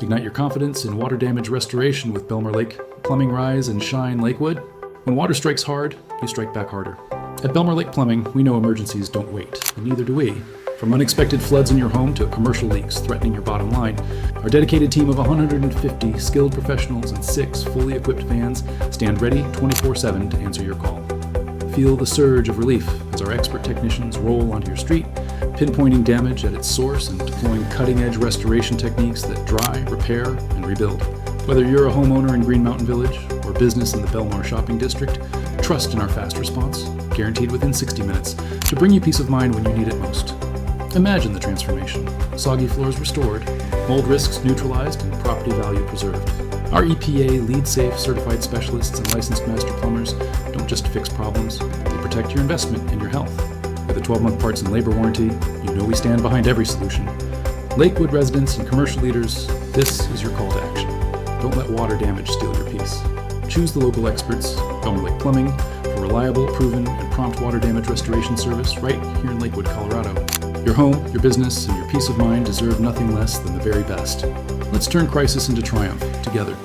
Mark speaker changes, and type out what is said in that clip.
Speaker 1: Ignite your confidence in water damage restoration with Belmar Lake Plumbing. Rise and shine, Lakewood. When water strikes hard, you strike back harder. At Belmar Lake Plumbing, we know emergencies don't wait, and neither do we. From unexpected floods in your home to commercial leaks threatening your bottom line, our dedicated team of 150 skilled professionals and 6 fully equipped vans stand ready 24/7 to answer your call. Feel the surge of relief as our expert technicians roll onto your street, pinpointing damage at its source and deploying cutting-edge restoration techniques that dry, repair, and rebuild. Whether you're a homeowner in Green Mountain Village or business in the Belmar shopping district, trust in our fast response, guaranteed within 60 minutes, to bring you peace of mind when you need it most. Imagine the transformation. Soggy floors restored, mold risks neutralized, and property value preserved. Our EPA Lead-Safe certified specialists and licensed master plumbers don't just fix problems, they protect your investment and your health. With a 12-month parts and labor warranty, you know we stand behind every solution. Lakewood residents and commercial leaders, this is your call to action. Don't let water damage steal your peace. Choose the local experts, Belmar Lake Plumbing, for reliable, proven, and prompt water damage restoration service right here in Lakewood, Colorado. Your home, your business, and your peace of mind deserve nothing less than the very best. Let's turn crisis into triumph together.